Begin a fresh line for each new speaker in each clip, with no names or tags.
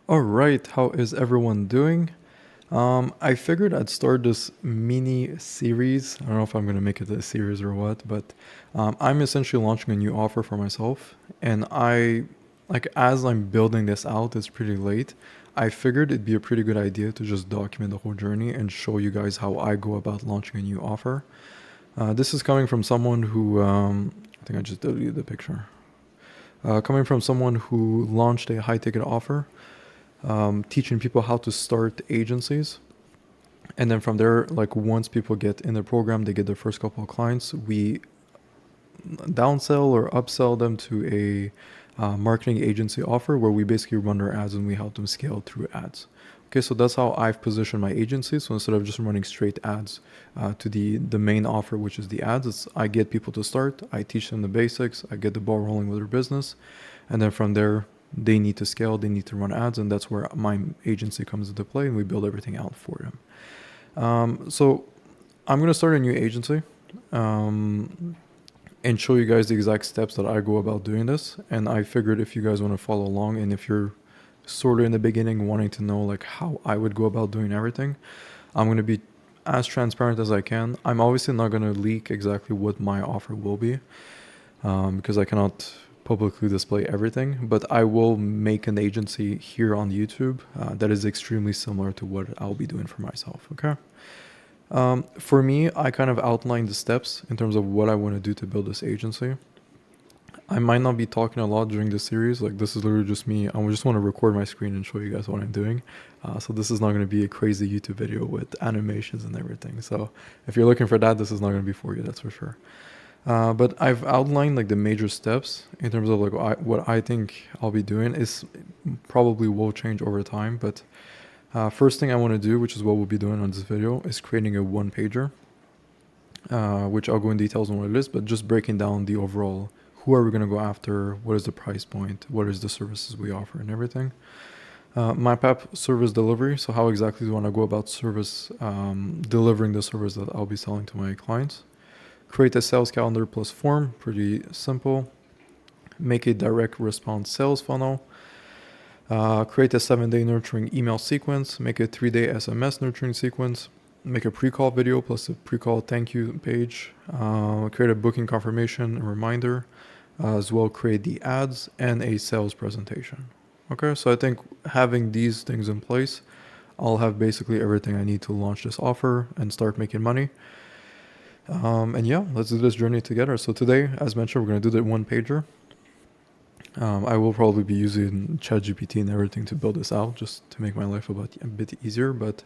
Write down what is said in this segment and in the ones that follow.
All right, how is everyone doing? I figured I'd start this mini series. I don't know if I'm going to make it a series or what, but I'm essentially launching a new offer for myself. And as I'm building this out, it's pretty late. I figured it'd be a pretty good idea to just document the whole journey and show you guys how I go about launching a new offer. This is coming from someone who, I think I just deleted the picture. Coming from someone who launched a high ticket offer, teaching people how to start agencies. And then from there, like once people get in the program, they get their first couple of clients, we downsell or upsell them to a marketing agency offer where we basically run their ads and we help them scale through ads. Okay, so that's how I've positioned my agency. So instead of just running straight ads to the main offer, which is the ads, I get people to start, I teach them the basics, I get the ball rolling with their business, and then from there, they need to scale, they need to run ads, and that's where my agency comes into play, and we build everything out for them. So I'm going to start a new agency and show you guys the exact steps that I go about doing this. And I figured if you guys want to follow along, and if you're sort of in the beginning wanting to know like how I would go about doing everything, I'm going to be as transparent as I can. I'm obviously not going to leak exactly what my offer will be because I cannot publicly display everything, but I will make an agency here on YouTube that is extremely similar to what I'll be doing for myself. Okay. For me, I kind of outlined the steps in terms of what I want to do to build this agency. I might not be talking a lot during this series. Like this is literally just me. I just want to record my screen and show you guys what I'm doing. So this is not going to be a crazy YouTube video with animations and everything. So if you're looking for that, this is not going to be for you. That's for sure. But I've outlined like the major steps in terms of like what I think I'll be doing. Is probably will change over time. But first thing I want to do, which is what we'll be doing on this video, is creating a one pager, which I'll go in details on what it is, but just breaking down the overall, who are we going to go after, what is the price point, what is the services we offer and everything. My PAP service delivery. So how exactly do I want to go about service delivering the service that I'll be selling to my clients. Create a sales calendar plus form, pretty simple. Make a direct response sales funnel. Create a 7-day nurturing email sequence. Make a 3-day SMS nurturing sequence. Make a pre-call video plus a pre-call thank you page. Create a booking confirmation reminder. As well, create the ads and a sales presentation. Okay, so I think having these things in place, I'll have basically everything I need to launch this offer and start making money. And yeah, let's do this journey together. So today, as mentioned, we're going to do the one pager. I will probably be using ChatGPT and everything to build this out just to make my life a bit easier. But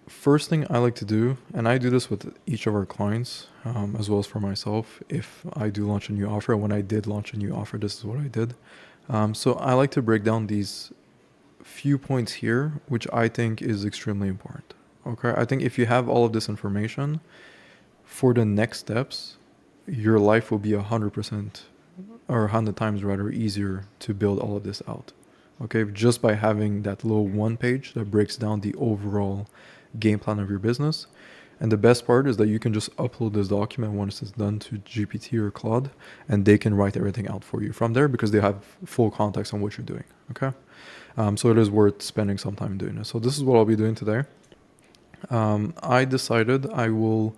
first thing I like to do, and I do this with each of our clients as well as for myself, if I do launch a new offer, when I did launch a new offer, this is what I did. So I like to break down these few points here, which I think is extremely important. Okay, I think if you have all of this information for the next steps, your life will be 100% or 100 times rather easier to build all of this out. Okay, just by having that little one page that breaks down the overall game plan of your business. And the best part is that you can just upload this document once it's done to GPT or Claude, and they can write everything out for you from there because they have full context on what you're doing. Okay, so it is worth spending some time doing this. So this is what I'll be doing today. I decided I will,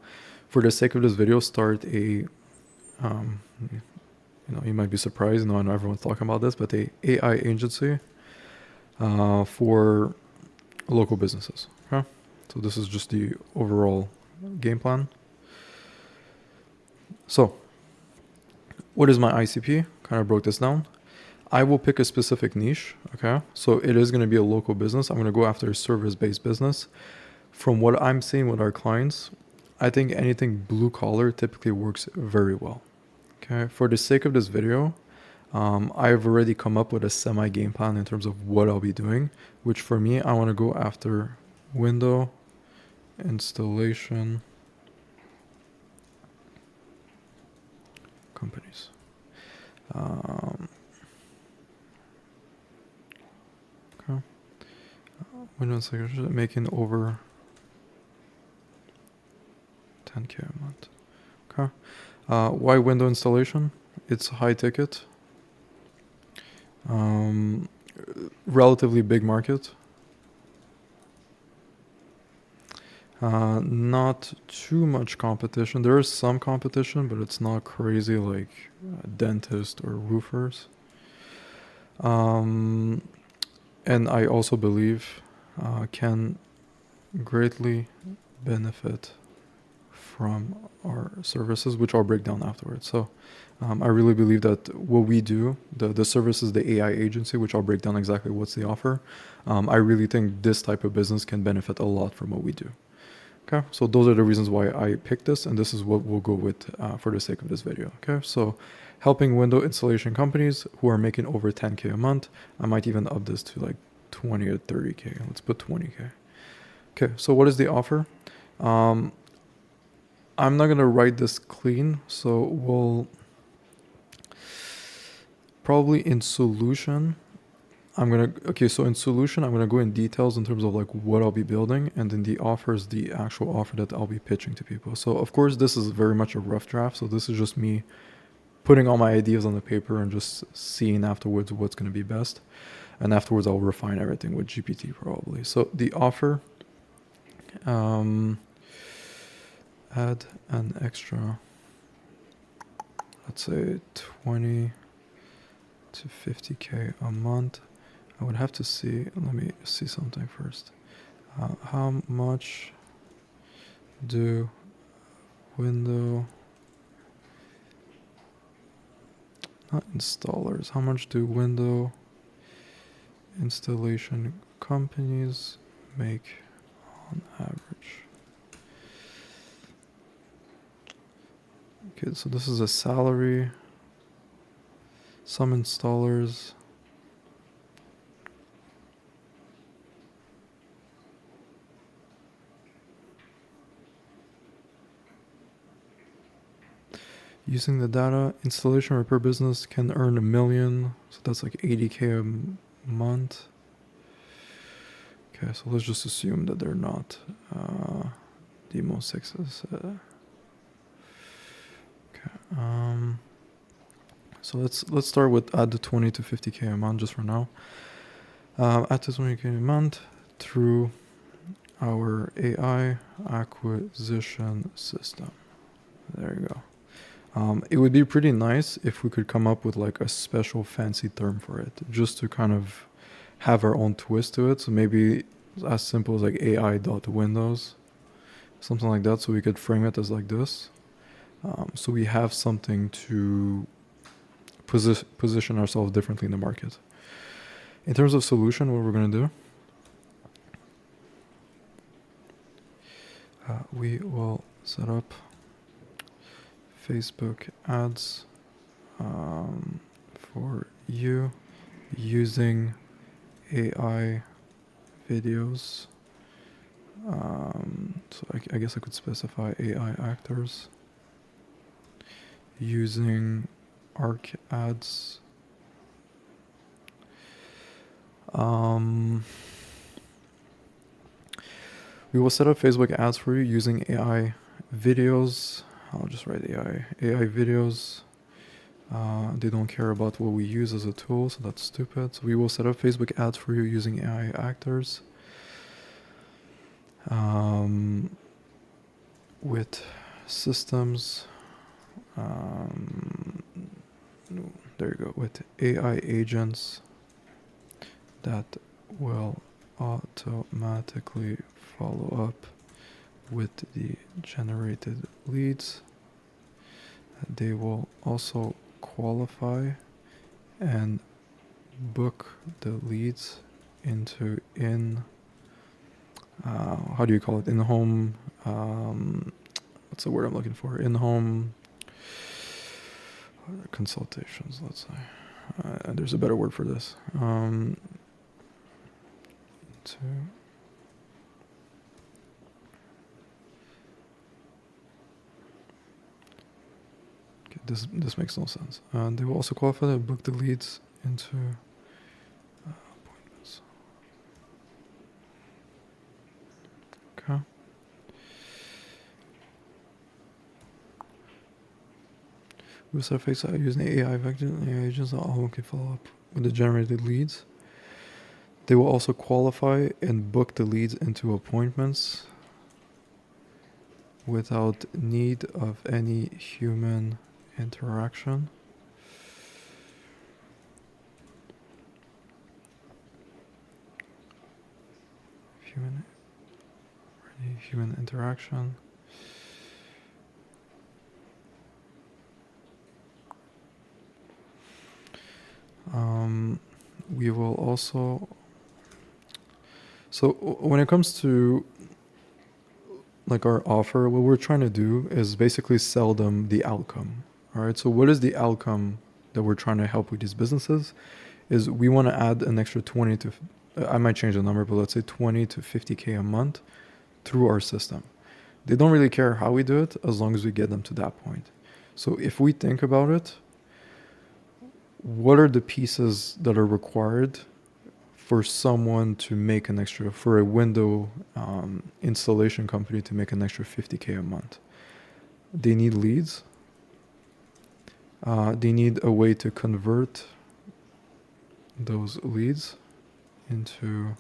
for the sake of this video, start a, you might be surprised, I know everyone's talking about this, but a AI agency for local businesses. Okay, so this is just the overall game plan. So what is my ICP? Kind of broke this down. I will pick a specific niche. Okay, so it is going to be a local business. I'm going to go after a service-based business. From what I'm seeing with our clients, I think anything blue collar typically works very well. Okay, for the sake of this video, I've already come up with a semi game plan in terms of what I'll be doing, which for me, I want to go after window installation companies. Okay. Window installation making over 10K a month. Okay. Why window installation? It's high ticket. relatively big market. Not too much competition. There is some competition, but it's not crazy like dentists or roofers. And I also believe can greatly benefit from our services, which I'll break down afterwards. So I really believe that what we do, the services, the AI agency, which I'll break down exactly what's the offer, I really think this type of business can benefit a lot from what we do. Okay, so those are the reasons why I picked this, and this is what we'll go with for the sake of this video. Okay, so helping window installation companies who are making over 10K a month. I might even up this to like 20 or 30K. Let's put 20K. Okay, so what is the offer? I'm not gonna write this clean, so we'll probably in solution. So in solution, I'm gonna go in details in terms of like what I'll be building, and then the offer is the actual offer that I'll be pitching to people. So of course, this is very much a rough draft. So this is just me putting all my ideas on the paper and just seeing afterwards what's gonna be best. And afterwards, I'll refine everything with GPT probably. So the offer, add an extra, let's say 20 to 50K a month. I would have to see, let me see something first. How much do window, not installers, how much do window installation companies make on average? Okay, so this is a salary. Some installers. Using the data, installation repair business can earn $1 million. So that's like 80K a month. Okay, so let's just assume that they're not demo sixes. Okay. So let's start with add the 20 to 50K a month just for now. Add to 20K a month through our AI acquisition system. There you go. It would be pretty nice if we could come up with like a special fancy term for it, just to kind of have our own twist to it. So maybe as simple as like AI.windows, something like that. So we could frame it as like this. So we have something to position ourselves differently in the market. In terms of solution, what we're going to do, we will set up Facebook ads for you using AI videos. So I guess I could specify AI actors using ARC ads. We will set up Facebook ads for you using AI videos. I'll just write AI videos. They don't care about what we use as a tool, so that's stupid. So we will set up Facebook ads for you using AI actors. With systems. There you go. With AI agents that will automatically follow up with the generated leads. They will also qualify and book the leads into how do you call it? In-home, what's the word I'm looking for? In-home consultations, let's say. There's a better word for this. This makes no sense. They will also qualify to book the leads into appointments. Okay. We will surface using AI vector AI agents that all can follow up with the generated leads. They will also qualify and book the leads into appointments without need of any human interaction. Human interaction. We will also. So when it comes to like our offer, what we're trying to do is basically sell them the outcome. All right. So what is the outcome that we're trying to help with these businesses? Is we want to add an extra 20 to, I might change the number, but let's say 20 to 50K a month through our system. They don't really care how we do it as long as we get them to that point. So if we think about it, what are the pieces that are required for someone to make an extra, for a window installation company to make an extra 50K a month? They need leads. They need a way to convert those leads into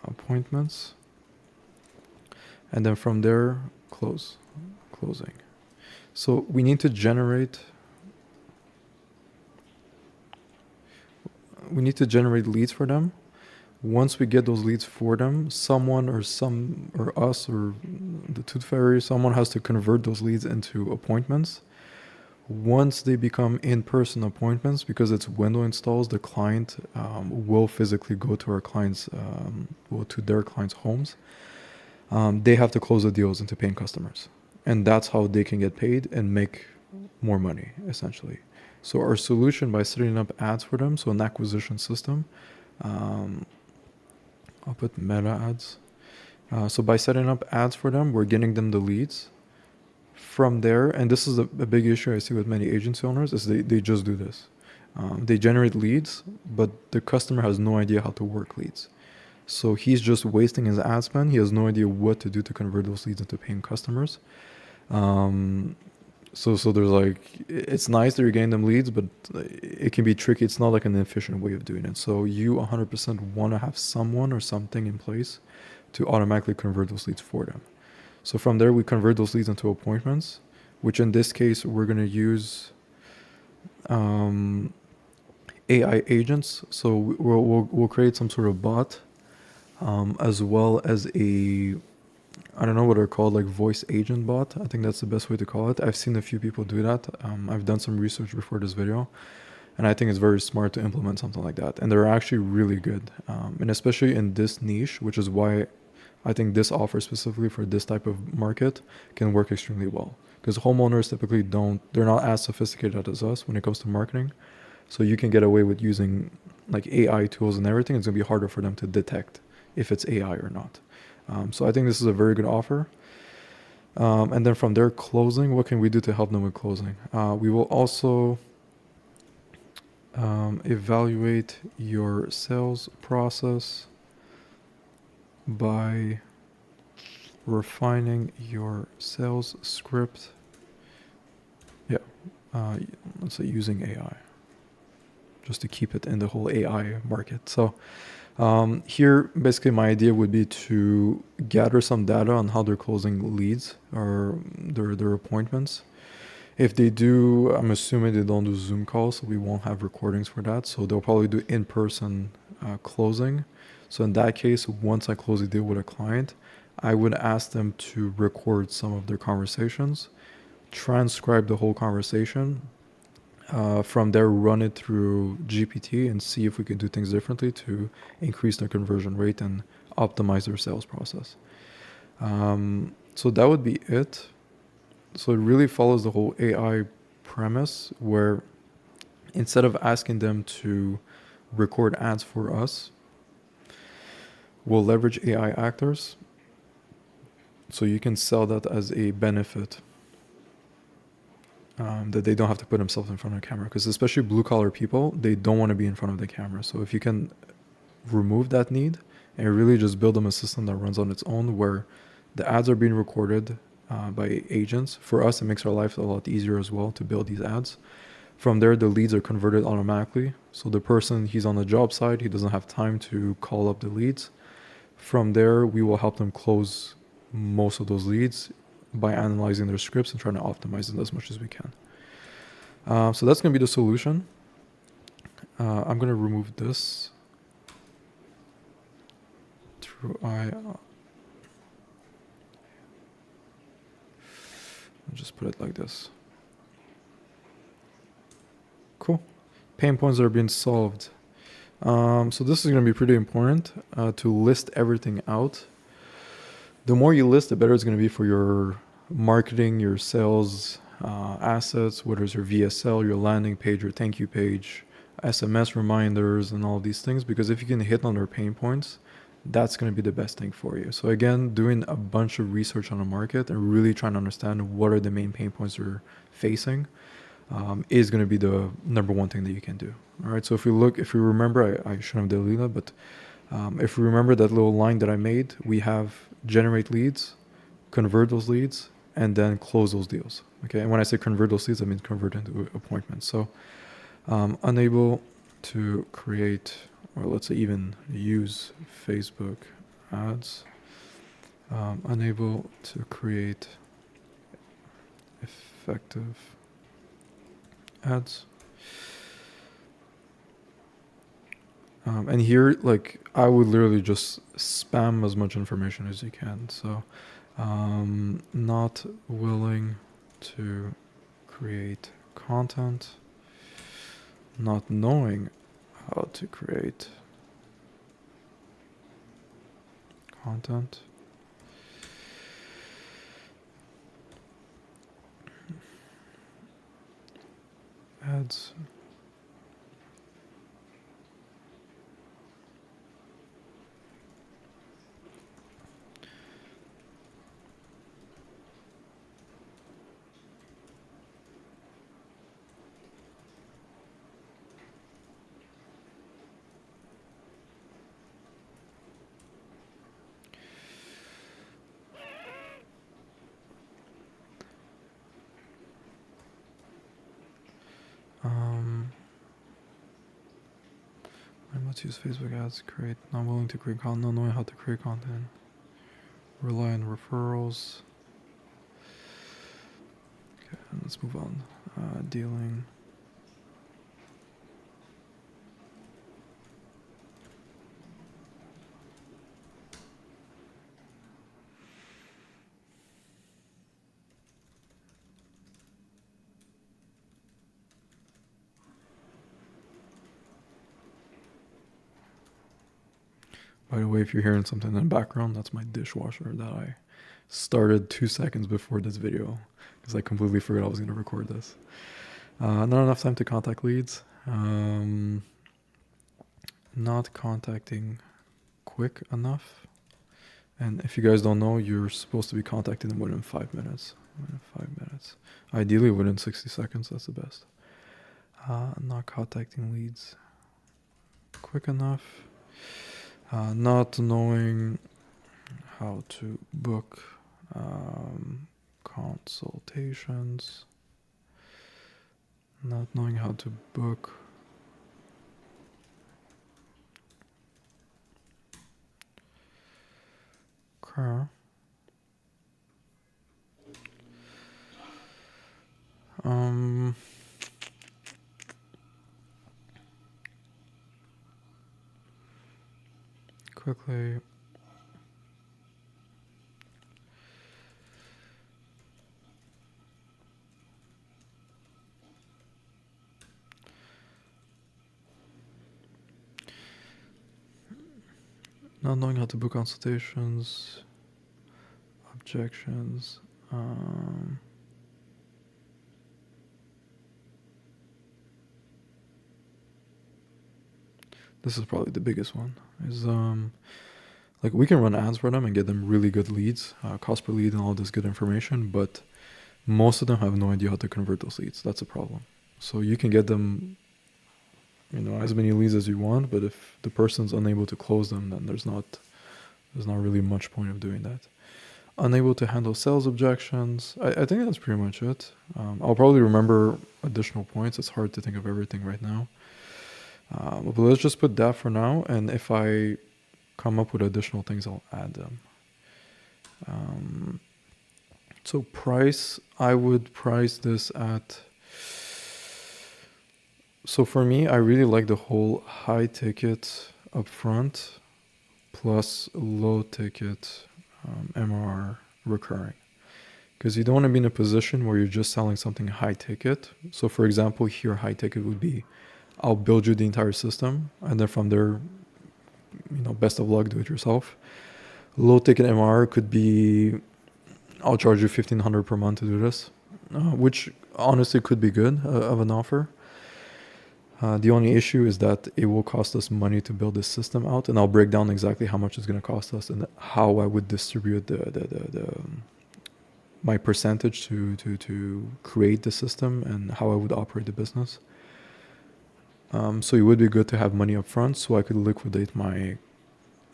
appointments. And then from there, closing. So we need to generate leads for them. Once we get those leads for them, someone or us or the Tooth Fairy, someone has to convert those leads into appointments. Once they become in-person appointments, because it's window installs, the client will physically go to our clients, to their clients' homes. They have to close the deals into paying customers. And that's how they can get paid and make more money, essentially. So our solution, by setting up ads for them, so an acquisition system, I'll put meta ads. So by setting up ads for them, we're getting them the leads. From there, and this is a big issue I see with many agency owners, is they just do this. They generate leads, but the customer has no idea how to work leads. So he's just wasting his ad spend. He has no idea what to do to convert those leads into paying customers. So there's like, it's nice that you're getting them leads, but it can be tricky. It's not like an efficient way of doing it. So you 100% want to have someone or something in place to automatically convert those leads for them. So from there, we convert those leads into appointments, which in this case, we're going to use AI agents. So we'll create some sort of bot, as well as I don't know what they're called, like voice agent bot. I think that's the best way to call it. I've seen a few people do that. I've done some research before this video, and I think it's very smart to implement something like that. And they're actually really good. And especially in this niche, which is why I think this offer specifically for this type of market can work extremely well. Because homeowners typically they're not as sophisticated as us when it comes to marketing. So you can get away with using like AI tools and everything. It's going to be harder for them to detect if it's AI or not. So I think this is a very good offer. And then from there, closing, what can we do to help them with closing? We will also evaluate your sales process by refining your sales script. Let's say using AI, just to keep it in the whole AI market. So here, basically, my idea would be to gather some data on how they're closing leads or their appointments. If they do, I'm assuming they don't do Zoom calls, so we won't have recordings for that. So they'll probably do in-person closing. So in that case, once I close a deal with a client, I would ask them to record some of their conversations, transcribe the whole conversation. From there, run it through GPT and see if we can do things differently to increase their conversion rate and optimize their sales process. So that would be it. So it really follows the whole AI premise, where instead of asking them to record ads for us, we'll leverage AI actors. So you can sell that as a benefit. That they don't have to put themselves in front of the camera, because especially blue collar people, they don't want to be in front of the camera. So if you can remove that need and really just build them a system that runs on its own, where the ads are being recorded by agents. For us, it makes our life a lot easier as well to build these ads. From there, the leads are converted automatically. So the person, he's on the job site, he doesn't have time to call up the leads. From there, we will help them close most of those leads by analyzing their scripts and trying to optimize them as much as we can. So that's going to be the solution. I'm going to remove this. I'll just put it like this. Cool. Pain points that are being solved. So this is going to be pretty important to list everything out. The more you list, the better it's going to be for your marketing, your sales assets, whether it's your VSL, your landing page, your thank you page, SMS reminders, and all these things. Because if you can hit on their pain points, that's going to be the best thing for you. So again, doing a bunch of research on the market and really trying to understand what are the main pain points you're facing is going to be the number one thing that you can do. All right. So if you remember, I shouldn't have deleted that, but if you remember that little line that I made, we have generate leads, convert those leads, and then close those deals. Okay. And when I say convert those leads, I mean convert into appointments. So unable to create, or let's say even use Facebook ads, unable to create effective ads. And here, like, I would literally just spam as much information as you can. So, not willing to create content, not knowing how to create content, ads. I must use Facebook ads, create, not willing to create content, not knowing how to create content, rely on referrals. Okay, let's move on. Dealing. By the way, if you're hearing something in the background, that's my dishwasher that I started 2 seconds before this video because I completely forgot I was going to record this. Not enough time to contact leads. Not contacting quick enough. And if you guys don't know, you're supposed to be contacting them within 5 minutes. Ideally within 60 seconds, that's the best. Not contacting leads quick enough. Not knowing how to book consultations. Not knowing how to book car. Quickly. Not knowing how to book consultations. Objections. This is probably the biggest one. Is like we can run ads for them and get them really good leads, cost per lead and all this good information, but most of them have no idea how to convert those leads. That's a problem. So you can get them, as many leads as you want, but if the person's unable to close them, then there's not really much point of doing that. unable to handle sales objections. I think that's pretty much it. I'll probably remember additional points. It's hard to think of everything right now. But let's just put that for now. And if I come up with additional things, I'll add them. So price, I would price this at... So for me, I really like the whole high ticket upfront plus low ticket MRR recurring. Because you don't want to be in a position where you're just selling something high ticket. So for example, here high ticket would be, I'll build you the entire system, and then from there, best of luck, do it yourself. Low ticket MRR could be, I'll charge you $1,500 per month to do this, which honestly could be good of an offer. The only issue is that it will cost us money to build this system out, and I'll break down exactly how much it's going to cost us and how I would distribute my percentage to create the system and how I would operate the business. So it would be good to have money up front so I could liquidate my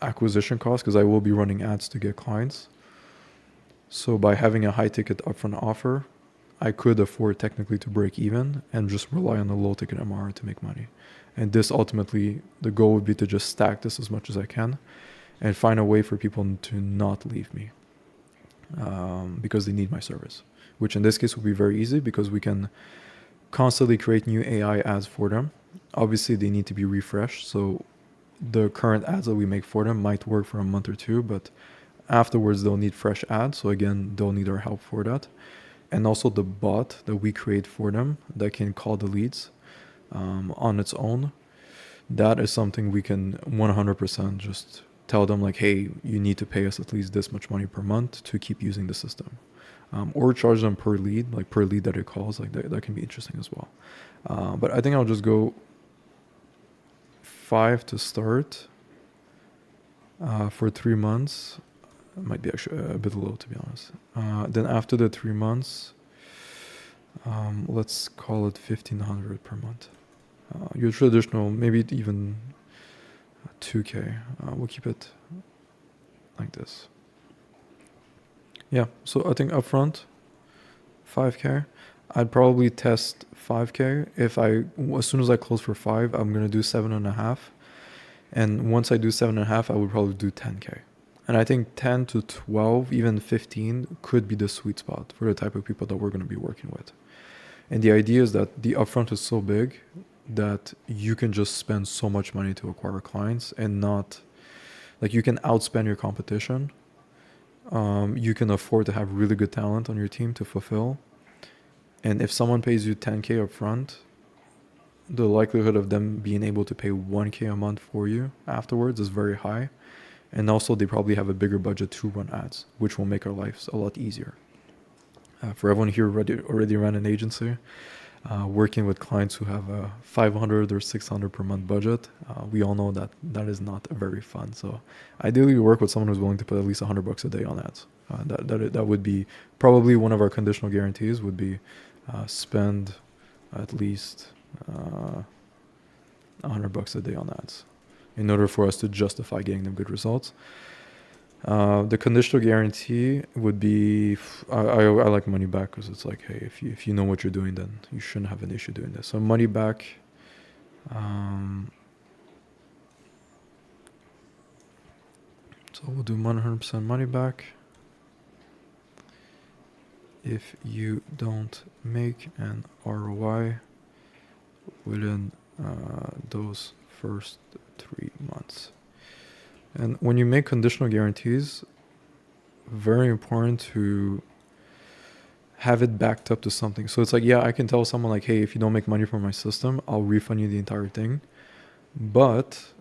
acquisition costs, because I will be running ads to get clients. So by having a high ticket upfront offer, I could afford technically to break even and just rely on the low ticket MRR to make money. And this ultimately, the goal would be to just stack this as much as I can and find a way for people to not leave me because they need my service, which in this case will be very easy because we can constantly create new AI ads for them. Obviously, they need to be refreshed. So the current ads that we make for them might work for a month or two, but afterwards they'll need fresh ads. So again, they'll need our help for that. And also the bot that we create for them that can call the leads on its own. That is something we can 100% just tell them like, hey, you need to pay us at least this much money per month to keep using the system. Or charge them per lead, like per lead that it calls. Like that can be interesting as well. But I think I'll just go 5 to start for 3 months. It might be actually a bit low, to be honest. Then after the 3 months, let's call it 1,500 per month. Your traditional, maybe even 2K. We'll keep it like this. Yeah, so I think upfront, 5K. I'd probably test 5K. As soon as I close for 5, I'm gonna do 7.5. And once I do 7.5, I would probably do 10K. And I think 10 to 12, even 15 could be the sweet spot for the type of people that we're going to be working with. And the idea is that the upfront is so big that you can just spend so much money to acquire clients and not, like, you can outspend your competition. You can afford to have really good talent on your team to fulfill. And if someone pays you 10K upfront, the likelihood of them being able to pay 1K a month for you afterwards is very high. And also they probably have a bigger budget to run ads, which will make our lives a lot easier. For everyone here already ran an agency, working with clients who have a 500 or 600 per month budget, we all know that that is not very fun. So ideally we work with someone who's willing to put at least $100 a day on ads. That would be probably one of our conditional guarantees would be spend at least $100 a day on ads in order for us to justify getting them good results. The conditional guarantee would be, I like money back because it's like, hey, if you know what you're doing, then you shouldn't have an issue doing this. So money back, so we'll do 100% money back if you don't make an ROI within those first 3 months. And when you make conditional guarantees, very important to have it backed up to something. So it's like, yeah, I can tell someone like, hey, if you don't make money from my system, I'll refund you the entire thing. But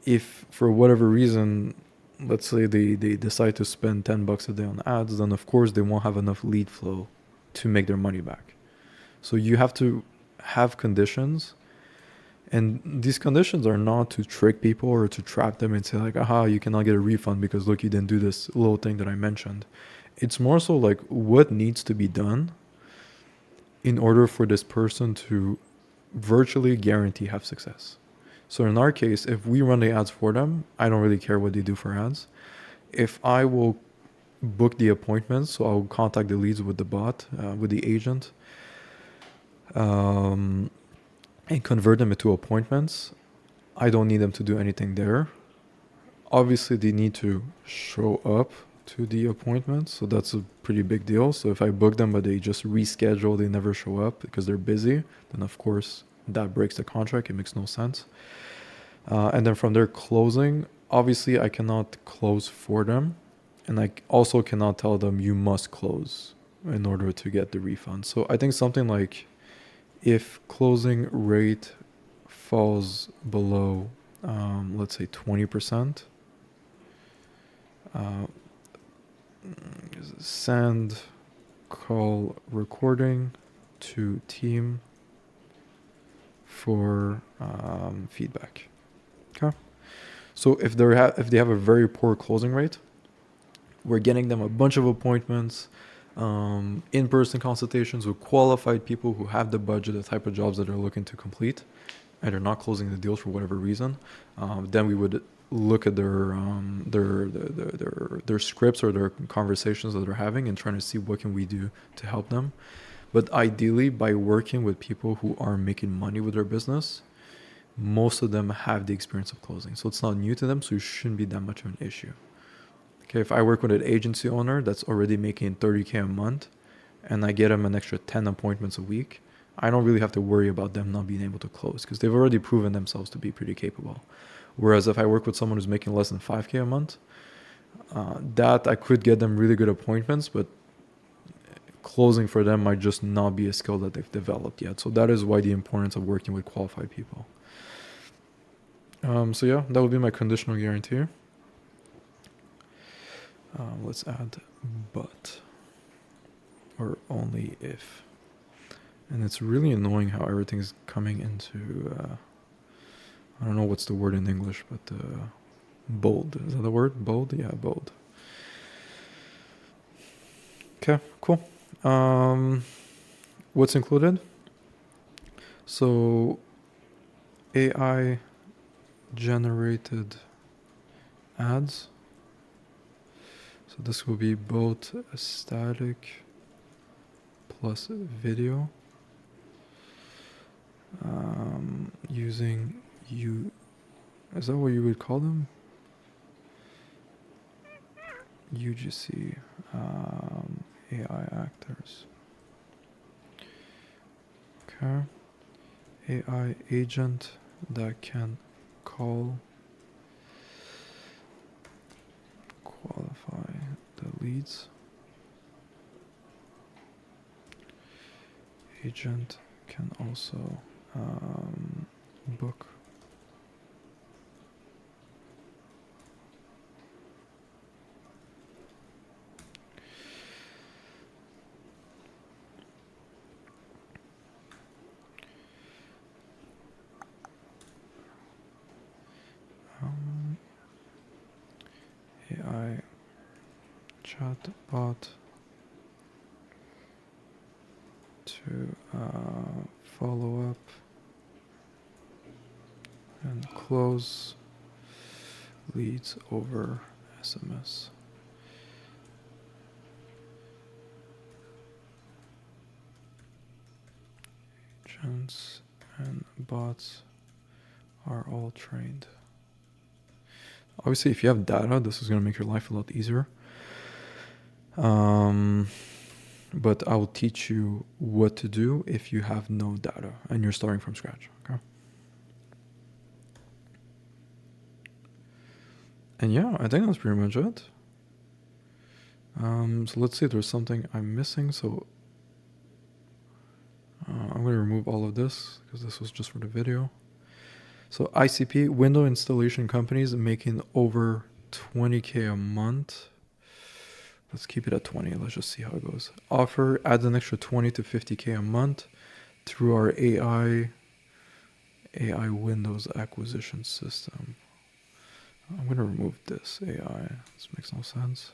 if for whatever reason, let's say they decide to spend $10 a day on ads, then of course they won't have enough lead flow to make their money back. So you have to have conditions. And these conditions are not to trick people or to trap them and say like, aha, you cannot get a refund because look, you didn't do this little thing that I mentioned. It's more so like what needs to be done in order for this person to virtually guarantee have success. So in our case, if we run the ads for them, I don't really care what they do for ads. If I will book the appointments. So I'll contact the leads with the bot, with the agent, um, and convert them into appointments. I don't need them to do anything there. Obviously, they need to show up to the appointment, so that's a pretty big deal. So if I book them but they just reschedule, they never show up because they're busy, then of course that breaks the contract. It makes no sense. And then from there, closing, obviously I cannot close for them, and I also cannot tell them you must close in order to get the refund. So I think something like, if closing rate falls below, let's say 20%, send call recording to team for feedback. Okay. So if they have a very poor closing rate, we're getting them a bunch of appointments, in-person consultations with qualified people who have the budget, the type of jobs that they're looking to complete, and they're not closing the deals for whatever reason. Then we would look at their scripts or their conversations that they're having and trying to see what can we do to help them. But ideally, by working with people who are making money with their business, most of them have the experience of closing. So it's not new to them, so it shouldn't be that much of an issue. Okay, if I work with an agency owner that's already making $30K a month and I get them an extra 10 appointments a week, I don't really have to worry about them not being able to close because they've already proven themselves to be pretty capable. Whereas if I work with someone who's making less than 5K a month, that I could get them really good appointments, but closing for them might just not be a skill that they've developed yet. So that is why the importance of working with qualified people. So yeah, that would be my conditional guarantee. Let's add but or only if. And it's really annoying how everything's coming into, I don't know what's the word in English, but bold. Is that the word? Bold? Yeah, bold. Okay, cool. What's included? So AI generated ads. So this will be both a static plus video, using is that what you would call them? UGC, AI actors. Okay. AI agent that can call, qualify the leads. Agent can also book. AI chatbot to follow up and close leads over SMS. Agents and bots are all trained. Obviously, if you have data, this is going to make your life a lot easier. But I will teach you what to do if you have no data and you're starting from scratch. Okay. And yeah, I think that's pretty much it. So let's see if there's something I'm missing. So I'm going to remove all of this because this was just for the video. So ICP, window installation companies making over 20K a month. Let's keep it at 20. Let's just see how it goes. Offer adds an extra 20 to 50K a month through our AI Windows acquisition system. I'm going to remove this AI. This makes no sense.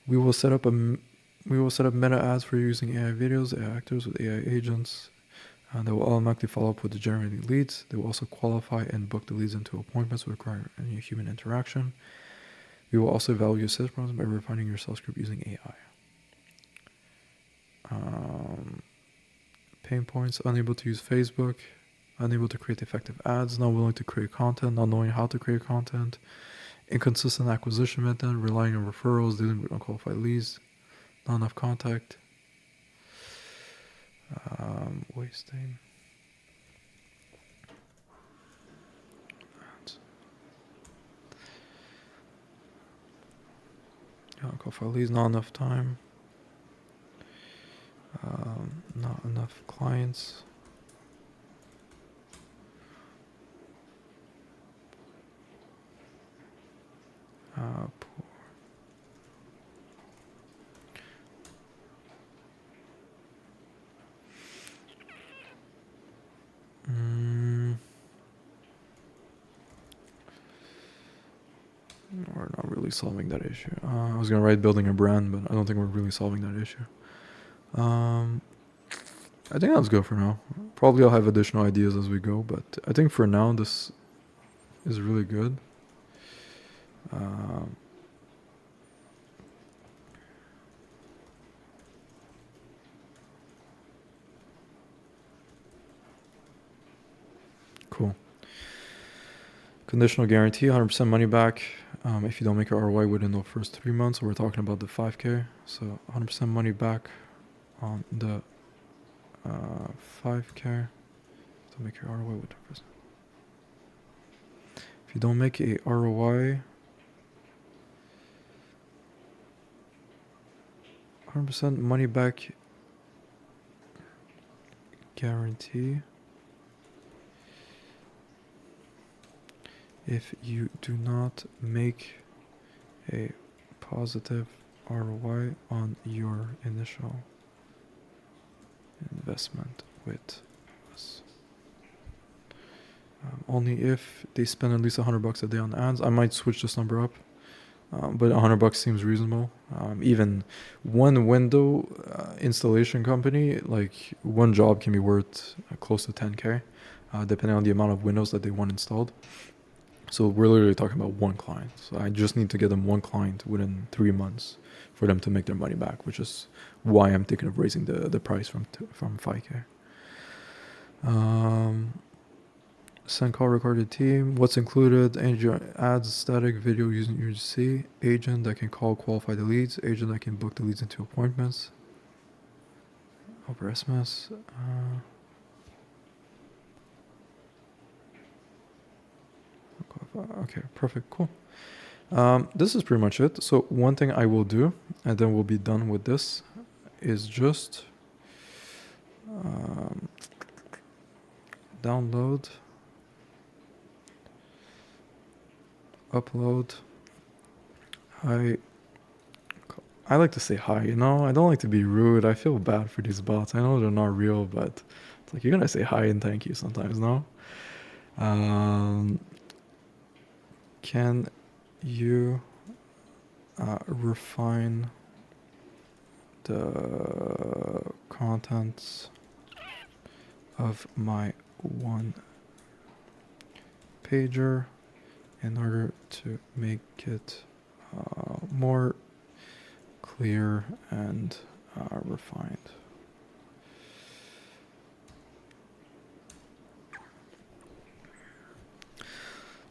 We will set up meta ads for using AI videos, AI actors with AI agents. They will automatically follow up with the generated leads. They will also qualify and book the leads into appointments without requiring any human interaction. We will also evaluate sales problems by refining your sales script using AI. Pain points: unable to use Facebook, unable to create effective ads, not willing to create content, not knowing how to create content, inconsistent acquisition method, relying on referrals, dealing with unqualified leads, not enough contact, wasting. Unqualified leads, not enough time, not enough clients. Poor. We're not really solving that issue. I was gonna write building a brand, but I don't think we're really solving that issue. I think that's good for now. Probably I'll have additional ideas as we go, but I think for now this is really good. Cool. Conditional guarantee, 100% money back if you don't make your ROI within the first 3 months. So we're talking about the 5K. So 100% money back on the 5K. Don't make your ROI within the first. If you don't make a ROI, 100% money back guarantee if you do not make a positive ROI on your initial investment with us. Only if they spend at least $100 a day on ads. I might switch this number up, but $100 seems reasonable. Even one window installation company, like one job can be worth close to 10K, depending on the amount of windows that they want installed. So we're literally talking about one client. So I just need to get them one client within 3 months for them to make their money back, which is why I'm thinking of raising the price from 5K. Send call recorded team. What's included? Ads, static video using UGC. Agent that can call, qualify the leads. Agent that can book the leads into appointments. Over SMS. Okay, perfect, cool. This is pretty much it. So one thing I will do, and then we'll be done with this, is just download, upload. I like to say hi, you know? I don't like to be rude. I feel bad for these bots. I know they're not real, but it's like, you're gonna say hi and thank you sometimes, no? Can you refine the contents of my one pager in order to make it more clear and refined?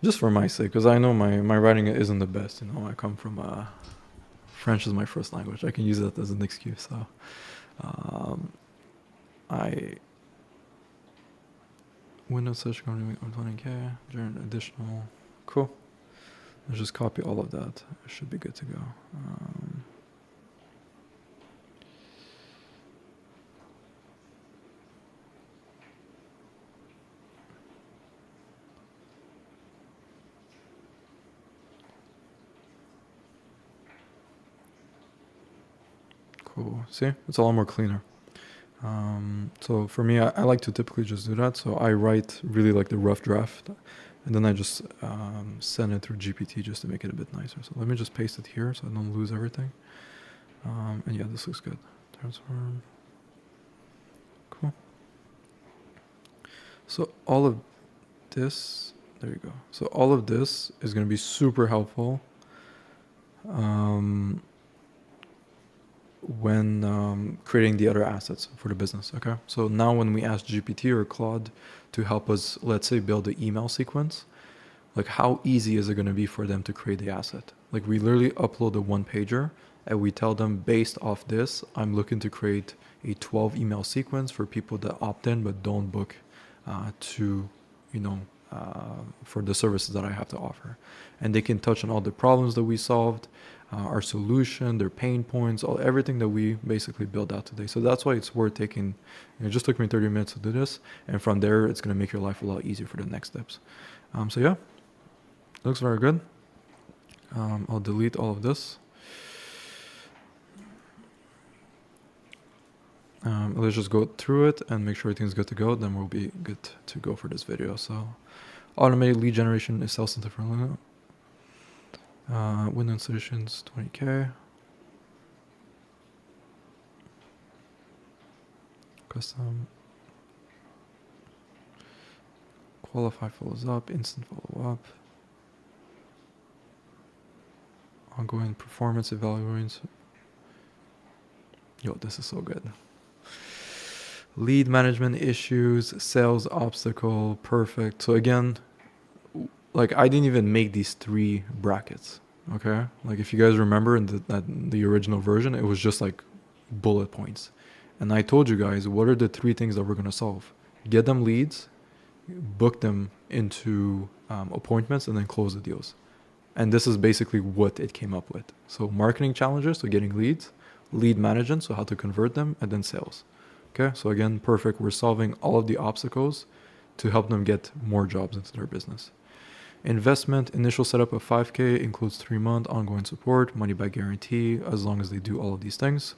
Just for my sake, because I know my writing isn't the best. You know, I come from French is my first language. I can use that as an excuse. So I Windows search going to 20K during additional. Cool. Let's just copy all of that. It should be good to go. Cool. See, it's a lot more cleaner. So for me, I like to typically just do that. So I write really like the rough draft, and then I just send it through GPT just to make it a bit nicer. So let me just paste it here so I don't lose everything. And yeah, this looks good. Transform. Cool. So all of this, there you go. So all of this is going to be super helpful when creating the other assets for the business. Okay, so now when we ask GPT or Claude to help us, let's say, build the email sequence, like how easy is it going to be for them to create the asset? Like we literally upload a one pager and we tell them, based off this, I'm looking to create a 12 email sequence for people that opt in but don't book to, you know, for the services that I have to offer. And they can touch on all the problems that we solved, our solution, their pain points, everything that we basically built out today. So that's why it's worth taking. It just took me 30 minutes to do this, and from there, it's going to make your life a lot easier for the next steps. So yeah, looks very good. I'll delete all of this. Let's just go through it and make sure everything's good to go. Then we'll be good to go for this video. So automated lead generation is self-centered for window installations, 20K. Custom. Qualify follows up, instant follow up. Ongoing performance evaluations. Yo, this is so good. Lead management issues, sales obstacle, perfect. So again, like I didn't even make these 3 brackets, okay? Like if you guys remember in the original version, it was just like bullet points. And I told you guys, what are the 3 things that we're gonna solve? Get them leads, book them into appointments, and then close the deals. And this is basically what it came up with. So marketing challenges, so getting leads, lead management, so how to convert them, and then sales. Okay, so again, perfect. We're solving all of the obstacles to help them get more jobs into their business. Investment, initial setup of 5K, includes 3-month ongoing support, money back guarantee, as long as they do all of these things.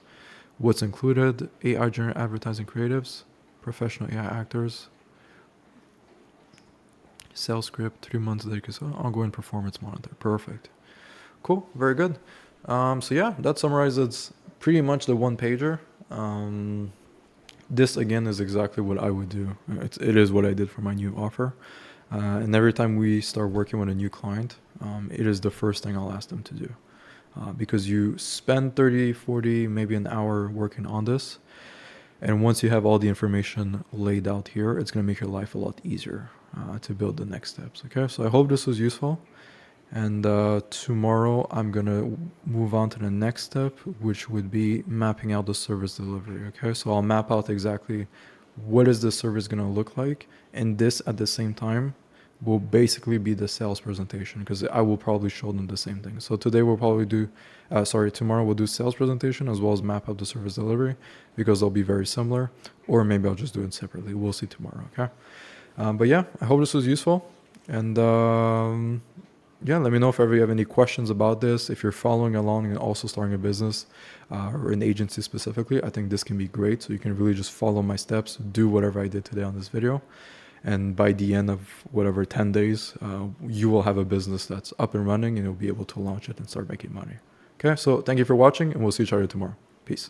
What's included? AI generated advertising creatives, professional AI actors, sales script, 3 months dedicated, ongoing performance monitor. Perfect. Cool, very good. So yeah, that summarizes pretty much the one pager. This again is exactly what I would do. It is what I did for my new offer. And every time we start working with a new client, it is the first thing I'll ask them to do. Because you spend 30, 40, maybe an hour working on this. And once you have all the information laid out here, it's going to make your life a lot easier to build the next steps. Okay, so I hope this was useful. And tomorrow I'm going to move on to the next step, which would be mapping out the service delivery. Okay, so I'll map out exactly what is the service going to look like. And this at the same time will basically be the sales presentation, because I will probably show them the same thing. So today we'll probably do, tomorrow we'll do sales presentation as well as map out the service delivery, because they'll be very similar, or maybe I'll just do it separately. We'll see tomorrow. Okay. But yeah, I hope this was useful. And yeah, let me know if ever you have any questions about this. If you're following along and also starting a business or an agency specifically, I think this can be great. So you can really just follow my steps, do whatever I did today on this video. And by the end of whatever 10 days, you will have a business that's up and running, and you'll be able to launch it and start making money. Okay, so thank you for watching, and we'll see each other tomorrow. Peace.